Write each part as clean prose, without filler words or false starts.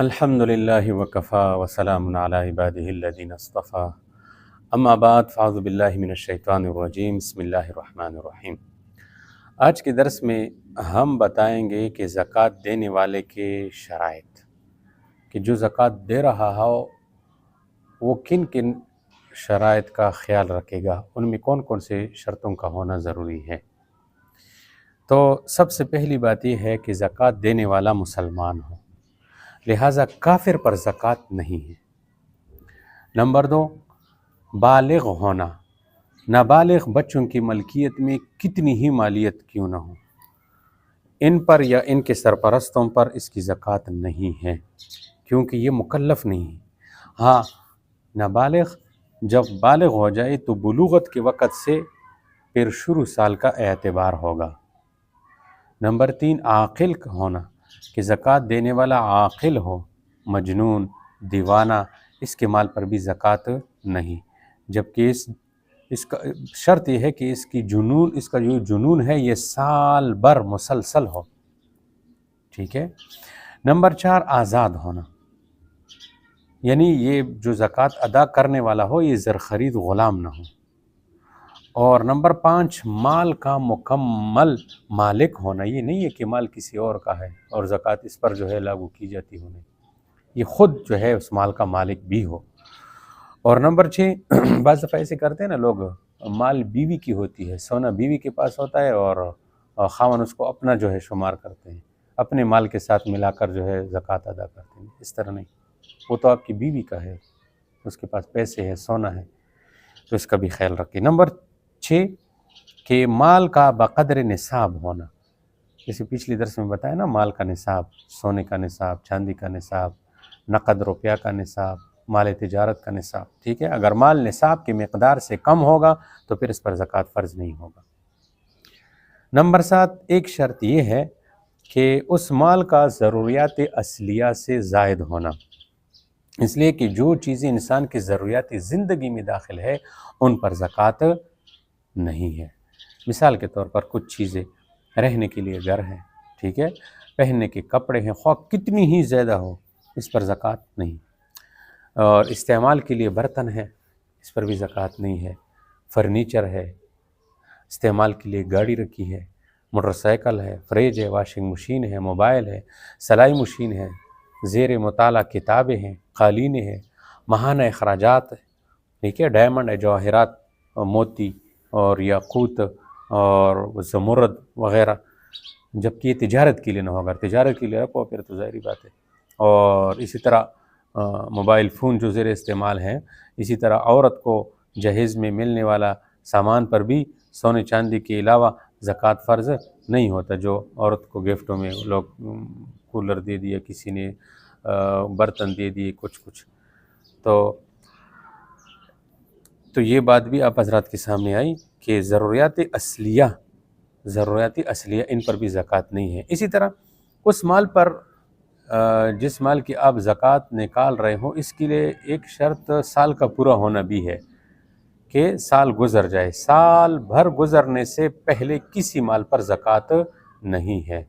الحمدللہ وکفا وسلام علی عبادہ الذین اصطفیٰ اما بعد فاعوذ باللہ من الشیطان الرجیم بسم اللہ الرحمن الرحیم۔ آج کے درس میں ہم بتائیں گے کہ زکوٰۃ دینے والے کے شرائط، کہ جو زکوٰۃ دے رہا ہو وہ کن کن شرائط کا خیال رکھے گا، ان میں کون کون سے شرطوں کا ہونا ضروری ہے۔ تو سب سے پہلی بات یہ ہے کہ زکوٰۃ دینے والا مسلمان ہو، لہٰذا کافر پر زکوٰۃ نہیں ہے۔ نمبر 2، بالغ ہونا، نابالغ بچوں کی ملکیت میں کتنی ہی مالیت کیوں نہ ہو، ان پر یا ان کے سرپرستوں پر اس کی زکوٰۃ نہیں ہے، کیونکہ یہ مکلف نہیں ہے۔ ہاں، نابالغ جب بالغ ہو جائے تو بلوغت کے وقت سے پھر شروع سال کا اعتبار ہوگا۔ نمبر 3، عاقل ہونا، کہ زکوٰۃ دینے والا عاقل ہو، مجنون، دیوانہ، اس کے مال پر بھی زکوٰۃ نہیں، جبکہ اس کا شرط یہ ہے کہ اس کا جو جنون ہے یہ سال بھر مسلسل ہو، ٹھیک ہے۔ نمبر 4، آزاد ہونا، یعنی یہ جو زکوٰۃ ادا کرنے والا ہو یہ زرخرید غلام نہ ہو۔ اور نمبر 5، مال کا مکمل مالک ہونا، یہ نہیں ہے کہ مال کسی اور کا ہے اور زکوٰۃ اس پر جو ہے لاگو کی جاتی ہو، نہیں، یہ خود جو ہے اس مال کا مالک بھی ہو۔ اور نمبر 6، بعض دفعہ ایسے کرتے ہیں نا لوگ، مال بیوی کی ہوتی ہے، سونا بیوی کے پاس ہوتا ہے اور خاوند اس کو اپنا جو ہے شمار کرتے ہیں، اپنے مال کے ساتھ ملا کر جو ہے زکوٰۃ ادا کرتے ہیں۔ اس طرح نہیں، وہ تو آپ کی بیوی کا ہے، اس کے پاس پیسے ہے، سونا ہے، تو اس کا بھی خیال رکھیں۔ نمبر 6، کہ مال کا بقدر نصاب ہونا، جیسے پچھلی درس میں بتایا نا، مال کا نصاب، سونے کا نصاب، چاندی کا نصاب، نقد روپیہ کا نصاب، مال تجارت کا نصاب، ٹھیک ہے۔ اگر مال نصاب کی مقدار سے کم ہوگا تو پھر اس پر زکوٰۃ فرض نہیں ہوگا۔ نمبر 7، ایک شرط یہ ہے کہ اس مال کا ضروریات اصلیہ سے زائد ہونا، اس لیے کہ جو چیزیں انسان کی ضروریات زندگی میں داخل ہے ان پر زکوٰۃ نہیں ہے۔ مثال کے طور پر کچھ چیزیں، رہنے کے لیے گھر ہے، ٹھیک ہے، پہننے کے کپڑے ہیں، خواہ کتنی ہی زیادہ ہو، اس پر زکوٰۃ نہیں۔ اور استعمال کے لیے برتن ہے، اس پر بھی زکوٰۃ نہیں ہے۔ فرنیچر ہے، استعمال کے لیے گاڑی رکھی ہے، موٹر سائیکل ہے، فریج ہے، واشنگ مشین ہے، موبائل ہے، سلائی مشین ہے، زیر مطالعہ کتابیں ہیں، قالینیں ہیں، ماہانہ اخراجات ہے، ٹھیک ہے، ڈائمنڈ ہے، جواہرات، موتی اور یاقوت اور زمرد وغیرہ، جبکہ یہ تجارت کے لیے نہ ہو، اگر تجارت کے لیے رکھو پھر تو ظاہری بات ہے۔ اور اسی طرح موبائل فون جو زیر استعمال ہیں، اسی طرح عورت کو جہیز میں ملنے والا سامان پر بھی سونے چاندی کے علاوہ زکوٰۃ فرض نہیں ہوتا۔ جو عورت کو گفٹوں میں لوگ کولر دے دیا، کسی نے برتن دے دیے، کچھ تو یہ بات بھی آپ حضرات کے سامنے آئی کہ ضروریات اصلیہ ان پر بھی زکوٰۃ نہیں ہے۔ اسی طرح اس مال پر جس مال کی آپ زکوٰۃ نکال رہے ہو، اس کے لیے ایک شرط سال کا پورا ہونا بھی ہے، کہ سال گزر جائے، سال بھر گزرنے سے پہلے کسی مال پر زکوٰۃ نہیں ہے۔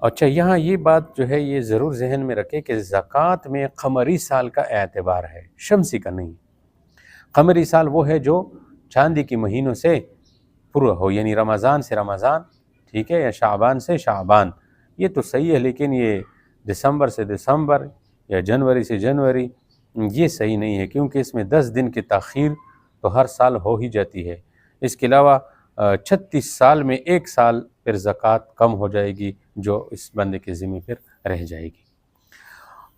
اچھا، یہاں یہ بات جو ہے یہ ضرور ذہن میں رکھے کہ زکوٰۃ میں قمری سال کا اعتبار ہے، شمسی کا نہیں۔ قمری سال وہ ہے جو چاندی کے مہینوں سے پورا ہو، یعنی رمضان سے رمضان، ٹھیک ہے، یا شعبان سے شعبان، یہ تو صحیح ہے، لیکن یہ دسمبر سے دسمبر یا جنوری سے جنوری یہ صحیح نہیں ہے، کیونکہ اس میں 10 دن کی تاخیر تو ہر سال ہو ہی جاتی ہے۔ اس کے علاوہ 36 سال میں ایک سال پھر زکوٰۃ کم ہو جائے گی، جو اس بندے کے ذمہ پھر رہ جائے گی۔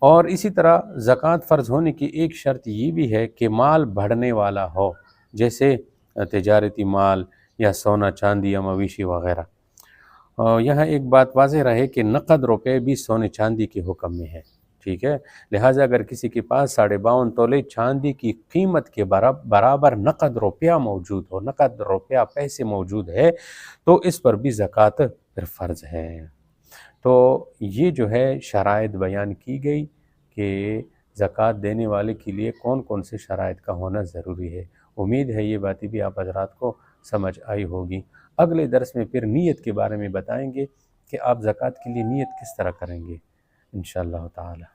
اور اسی طرح زکوٰۃ فرض ہونے کی ایک شرط یہ بھی ہے کہ مال بڑھنے والا ہو، جیسے تجارتی مال یا سونا چاندی یا مویشی وغیرہ۔ یہاں ایک بات واضح رہے کہ نقد روپے بھی سونے چاندی کے حکم میں ہے، ٹھیک ہے، لہٰذا اگر کسی کے پاس 52.5 تولے چاندی کی قیمت کے برابر نقد روپیہ موجود ہو، نقد روپیہ پیسے موجود ہے، تو اس پر بھی زکوٰۃ پھر فرض ہے۔ تو یہ جو ہے شرائط بیان کی گئی کہ زکوٰۃ دینے والے کے لیے کون کون سے شرائط کا ہونا ضروری ہے۔ امید ہے یہ باتیں بھی آپ حضرات کو سمجھ آئی ہوگی۔ اگلے درس میں پھر نیت کے بارے میں بتائیں گے کہ آپ زکوٰۃ کے لیے نیت کس طرح کریں گے۔ انشاءاللہ تعالی۔